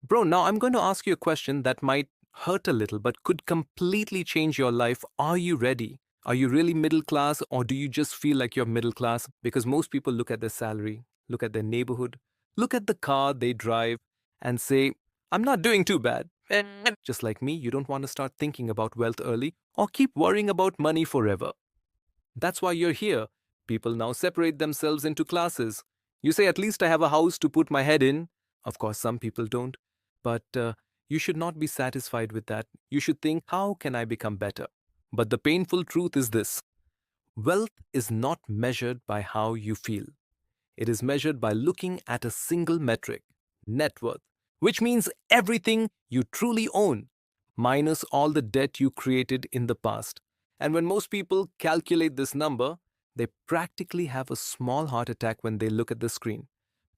Bro, now I'm going to ask you a question that might hurt a little but could completely change your life. Are you ready? Are you really middle class or do you just feel like you're middle class? Because most people look at their salary, look at their neighborhood, look at the car they drive, and say, I'm not doing too bad. Just like me, you don't want to start thinking about wealth early or keep worrying about money forever. That's why you're here. People now separate themselves into classes. You say, at least I have a house to put my head in. Of course, some people don't. But you should not be satisfied with that. You should think, how can I become better? But the painful truth is this: wealth is not measured by how you feel. It is measured by looking at a single metric, net worth, which means everything you truly own, minus all the debt you created in the past. And when most people calculate this number, they practically have a small heart attack when they look at the screen.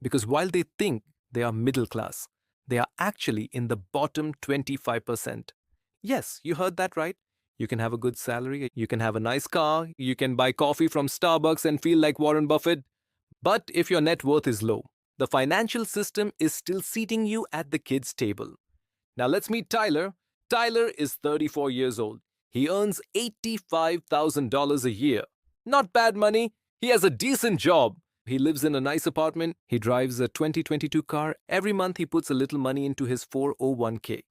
Because while they think they are middle class, they are actually in the bottom 25%. Yes, you heard that right. You can have a good salary, you can have a nice car, you can buy coffee from Starbucks and feel like Warren Buffett. But if your net worth is low, the financial system is still seating you at the kids' table. Now let's meet Tyler. Tyler is 34 years old. He earns $85,000 a year. Not bad money. He has a decent job. He lives in a nice apartment. He drives a 2022 car. Every month he puts a little money into his 401k.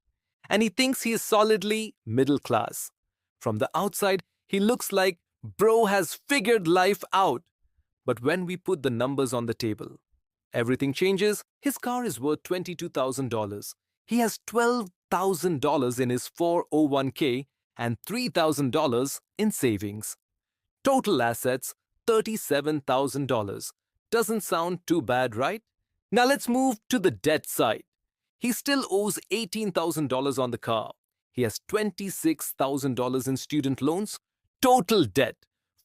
And he thinks he is solidly middle class. From the outside, he looks like bro has figured life out. But when we put the numbers on the table, everything changes. His car is worth $22,000. He has $12,000 in his 401k and $3,000 in savings. Total assets, $37,000. Doesn't sound too bad, right? Now let's move to the debt side. He still owes $18,000 on the car. He has $26,000 in student loans. Total debt,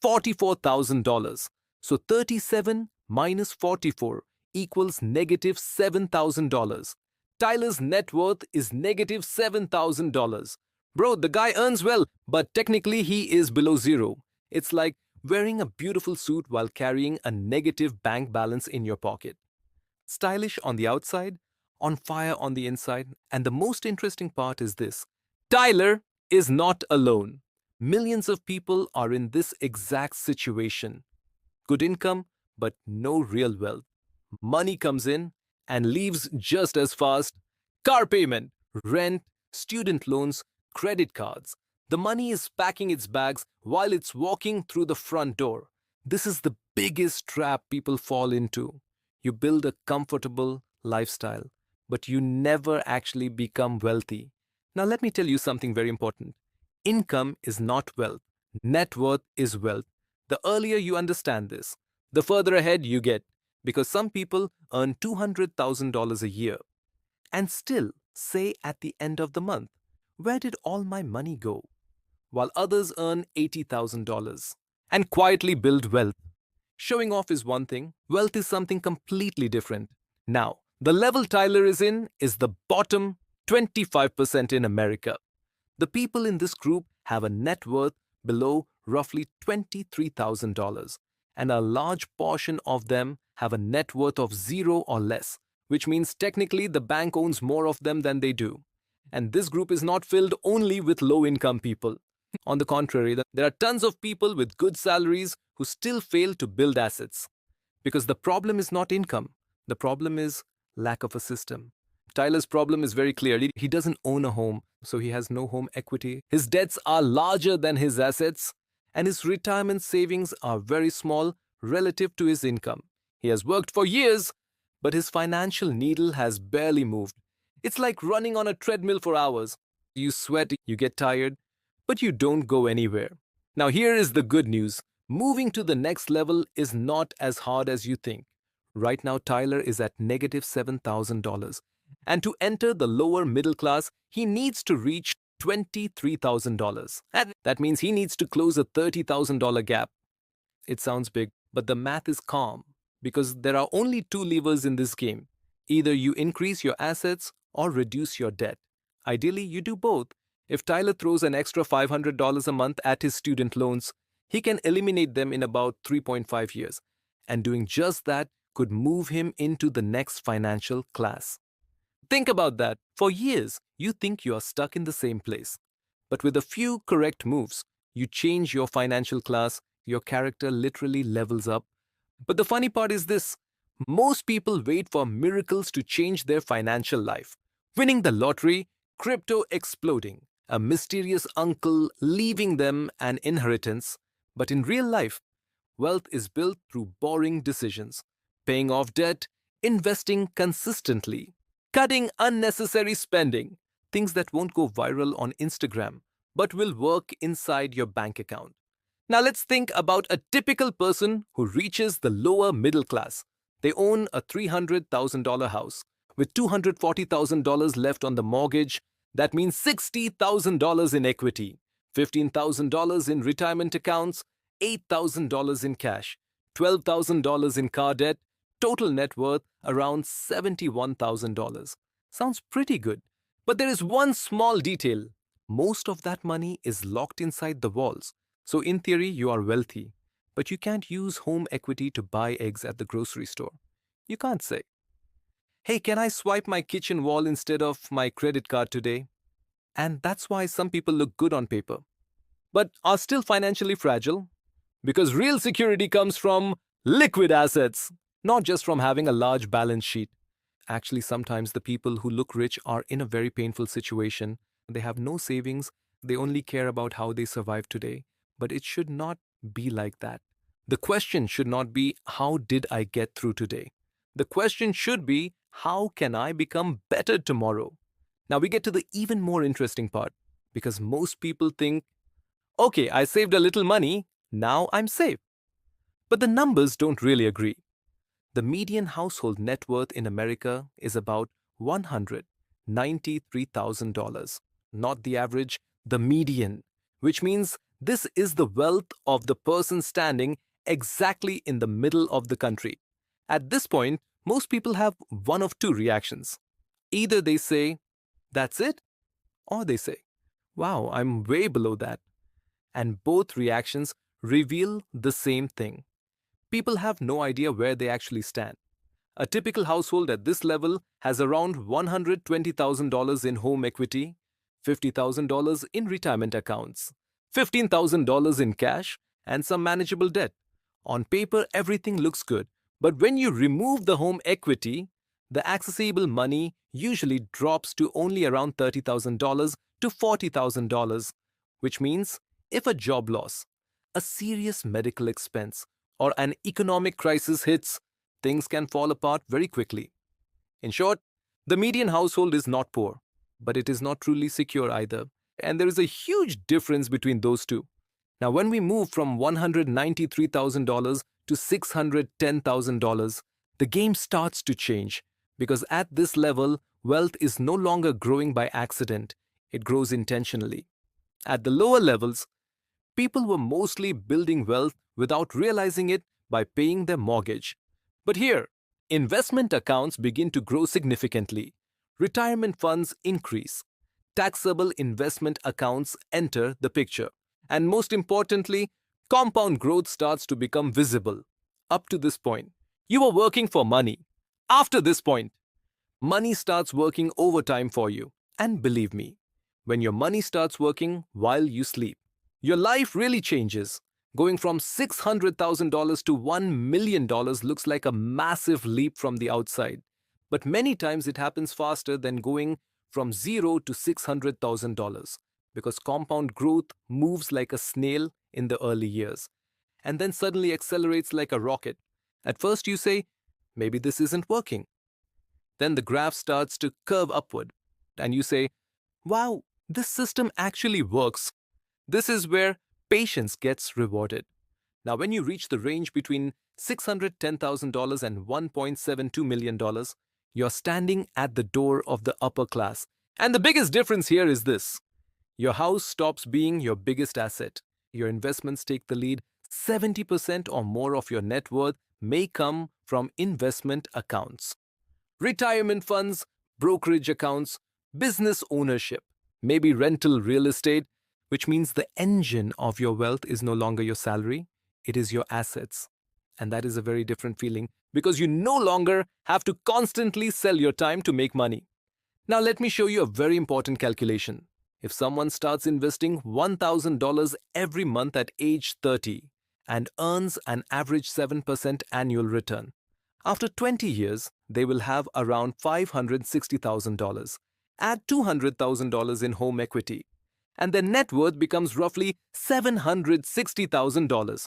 $44,000. So 37 minus 44 equals negative $7,000. Tyler's net worth is negative $7,000. Bro, the guy earns well, but technically he is below zero. It's like wearing a beautiful suit while carrying a negative bank balance in your pocket. Stylish on the outside, on fire on the inside, and the most interesting part is this: Tyler is not alone. Millions of people are in this exact situation. Good income, but no real wealth. Money comes in and leaves just as fast. Car payment, rent, student loans, credit cards. The money is packing its bags while it's walking through the front door. This is the biggest trap people fall into. You build a comfortable lifestyle, but you never actually become wealthy. Now, let me tell you something very important. Income is not wealth. Net worth is wealth. The earlier you understand this, the further ahead you get, because some people earn $200,000 a year and still say at the end of the month, where did all my money go? While others earn $80,000 and quietly build wealth. Showing off is one thing, wealth is something completely different. Now, the level Tyler is in is the bottom 25% in America. The people in this group have a net worth below roughly $23,000, and a large portion of them have a net worth of zero or less, which means technically the bank owns more of them than they do. And this group is not filled only with low-income people. On the contrary, there are tons of people with good salaries who still fail to build assets. Because the problem is not income, the problem is lack of a system. Tyler's problem is very clear. He doesn't own a home, so he has no home equity. His debts are larger than his assets, and his retirement savings are very small relative to his income. He has worked for years, but his financial needle has barely moved. It's like running on a treadmill for hours. You sweat, you get tired, but you don't go anywhere. Now here is the good news. Moving to the next level is not as hard as you think. Right now, Tyler is at negative $7,000. And to enter the lower middle class, he needs to reach $23,000. And that means he needs to close a $30,000 gap. It sounds big, but the math is calm because there are only two levers in this game. Either you increase your assets or reduce your debt. Ideally, you do both. If Tyler throws an extra $500 a month at his student loans, he can eliminate them in about 3.5 years. And doing just that could move him into the next financial class. Think about that. For years, you think you are stuck in the same place. But with a few correct moves, you change your financial class, your character literally levels up. But the funny part is this: most people wait for miracles to change their financial life. Winning the lottery, crypto exploding, a mysterious uncle leaving them an inheritance. But in real life, wealth is built through boring decisions: paying off debt, investing consistently, cutting unnecessary spending, things that won't go viral on Instagram but will work inside your bank account. Now let's think about a typical person who reaches the lower middle class. They own a $300,000 house with $240,000 left on the mortgage. That means $60,000 in equity, $15,000 in retirement accounts, $8,000 in cash, $12,000 in car debt, total net worth around $71,000. Sounds pretty good. But there is one small detail: most of that money is locked inside the walls. So, in theory, you are wealthy, but you can't use home equity to buy eggs at the grocery store. You can't say, "Hey, can I swipe my kitchen wall instead of my credit card today?" And that's why some people look good on paper, but are still financially fragile. Because real security comes from liquid assets, not just from having a large balance sheet. Actually, sometimes the people who look rich are in a very painful situation. They have no savings, they only care about how they survive today. But it should not be like that. The question should not be, how did I get through today? The question should be, how can I become better tomorrow? Now we get to the even more interesting part, because most people think, okay, I saved a little money, now I'm safe. But the numbers don't really agree. The median household net worth in America is about $193,000. Not the average, the median, which means this is the wealth of the person standing exactly in the middle of the country. At this point, most people have one of two reactions. Either they say, "That's it," or they say, "Wow, I'm way below that." And both reactions reveal the same thing: people have no idea where they actually stand. A typical household at this level has around $120,000 in home equity, $50,000 in retirement accounts, $15,000 in cash, and some manageable debt. On paper, everything looks good, but when you remove the home equity, the accessible money usually drops to only around $30,000 to $40,000, which means if a job loss, a serious medical expense, or an economic crisis hits, things can fall apart very quickly. In short, the median household is not poor, but it is not truly secure either. And there is a huge difference between those two. Now, when we move from $193,000 to $610,000, the game starts to change, because at this level, wealth is no longer growing by accident, it grows intentionally. At the lower levels, people were mostly building wealth without realizing it by paying their mortgage. But here, investment accounts begin to grow significantly. Retirement funds increase. Taxable investment accounts enter the picture. And most importantly, compound growth starts to become visible. Up to this point, you were working for money. After this point, money starts working overtime for you. And believe me, when your money starts working while you sleep, your life really changes. Going from $600,000 to $1 million looks like a massive leap from the outside, but many times it happens faster than going from zero to $600,000, because compound growth moves like a snail in the early years and then suddenly accelerates like a rocket. At first you say, maybe this isn't working. Then the graph starts to curve upward and you say, wow, this system actually works. This is where patience gets rewarded. Now, when you reach the range between $610,000 and $1.72 million, you're standing at the door of the upper class. And the biggest difference here is this: your house stops being your biggest asset. Your investments take the lead. 70% or more of your net worth may come from investment accounts, retirement funds, brokerage accounts, business ownership, maybe rental real estate, which means the engine of your wealth is no longer your salary, it is your assets. And that is a very different feeling, because you no longer have to constantly sell your time to make money. Now let me show you a very important calculation. If someone starts investing $1,000 every month at age 30 and earns an average 7% annual return, after 20 years, they will have around $560,000. Add $200,000 in home equity, and their net worth becomes roughly $760,000.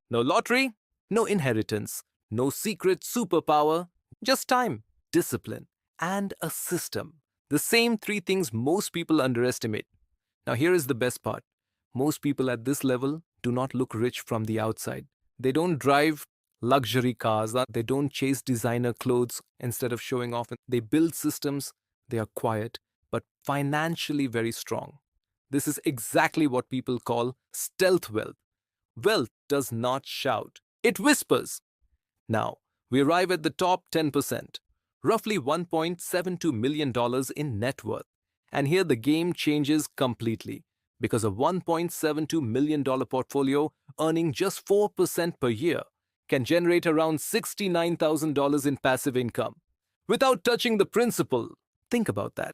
No lottery, no inheritance, no secret superpower, just time, discipline, and a system. The same three things most people underestimate. Now, here is the best part. Most people at this level do not look rich from the outside. They don't drive luxury cars, they don't chase designer clothes instead of showing off. They build systems, they are quiet, but financially very strong. This is exactly what people call stealth wealth. Wealth does not shout, it whispers. Now, we arrive at the top 10%, roughly $1.72 million in net worth. And here the game changes completely, because a $1.72 million portfolio earning just 4% per year can generate around $69,000 in passive income without touching the principal. Think about that.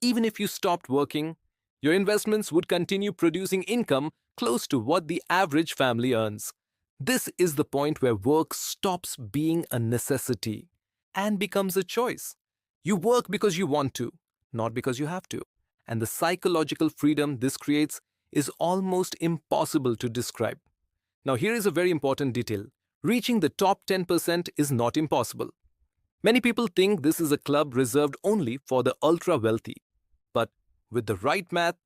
Even if you stopped working, your investments would continue producing income close to what the average family earns. This is the point where work stops being a necessity and becomes a choice. You work because you want to, not because you have to. And the psychological freedom this creates is almost impossible to describe. Now, here is a very important detail. Reaching the top 10% is not impossible. Many people think this is a club reserved only for the ultra-wealthy. But with the right math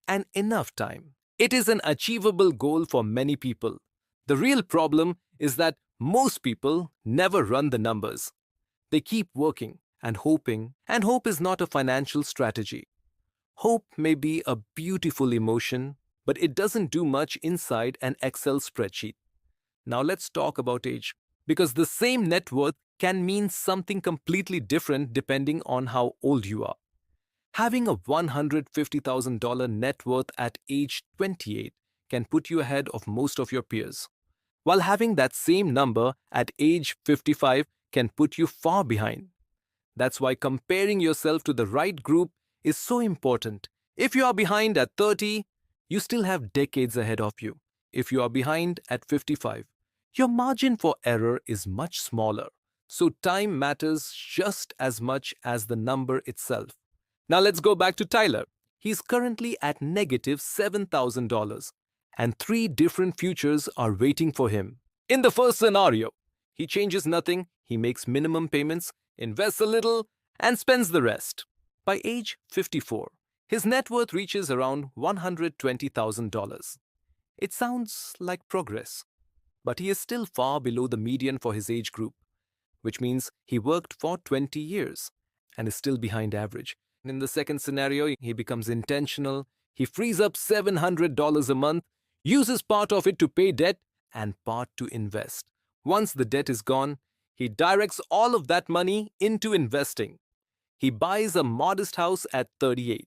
and enough time, it is an achievable goal for many people. The real problem is that most people never run the numbers. They keep working and hoping, and hope is not a financial strategy. Hope may be a beautiful emotion, but it doesn't do much inside an Excel spreadsheet. Now let's talk about age, because the same net worth can mean something completely different depending on how old you are. Having a $150,000 net worth at age 28 can put you ahead of most of your peers, while having that same number at age 55 can put you far behind. That's why comparing yourself to the right group is so important. If you are behind at 30, you still have decades ahead of you. If you are behind at 55, your margin for error is much smaller. So time matters just as much as the number itself. Now let's go back to Tyler. He's currently at negative $7,000, and three different futures are waiting for him. In the first scenario, he changes nothing, he makes minimum payments, invests a little, and spends the rest. By age 54, his net worth reaches around $120,000. It sounds like progress, but he is still far below the median for his age group, which means he worked for 20 years and is still behind average. In the second scenario, he becomes intentional, he frees up $700 a month, uses part of it to pay debt and part to invest. Once the debt is gone, he directs all of that money into investing. He buys a modest house at 38,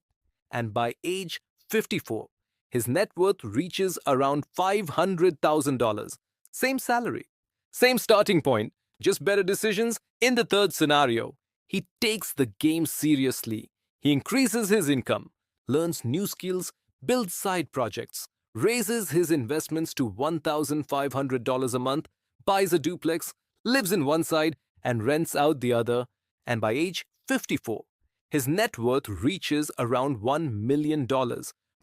and by age 54, his net worth reaches around $500,000. Same salary, same starting point, just better decisions. In the third scenario, he takes the game seriously. He increases his income, learns new skills, builds side projects, raises his investments to $1,500 a month, buys a duplex, lives in one side, and rents out the other. And by age 54, his net worth reaches around $1 million,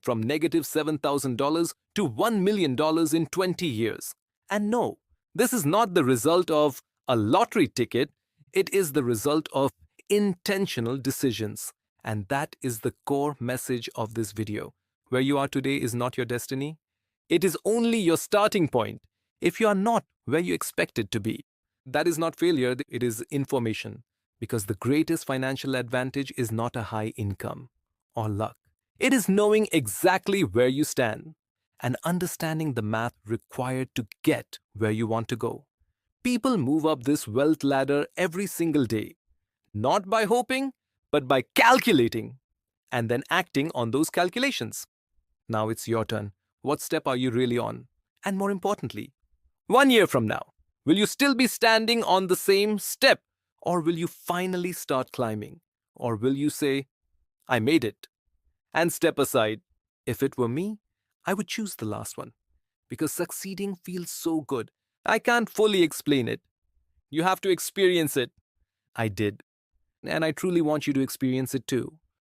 from negative $7,000 to $1 million in 20 years. And no, this is not the result of a lottery ticket, it is the result of intentional decisions. And that is the core message of this video. Where you are today is not your destiny. It is only your starting point. If you are not where you expected to be, that is not failure, it is information. Because the greatest financial advantage is not a high income or luck. It is knowing exactly where you stand and understanding the math required to get where you want to go. People move up this wealth ladder every single day, not by hoping, but by calculating and then acting on those calculations. Now it's your turn. What step are you really on? And more importantly, 1 year from now, will you still be standing on the same step, or will you finally start climbing? Or will you say, I made it, and step aside? If it were me, I would choose the last one, because succeeding feels so good. I can't fully explain it. You have to experience it. I did, and I truly want you to experience it too.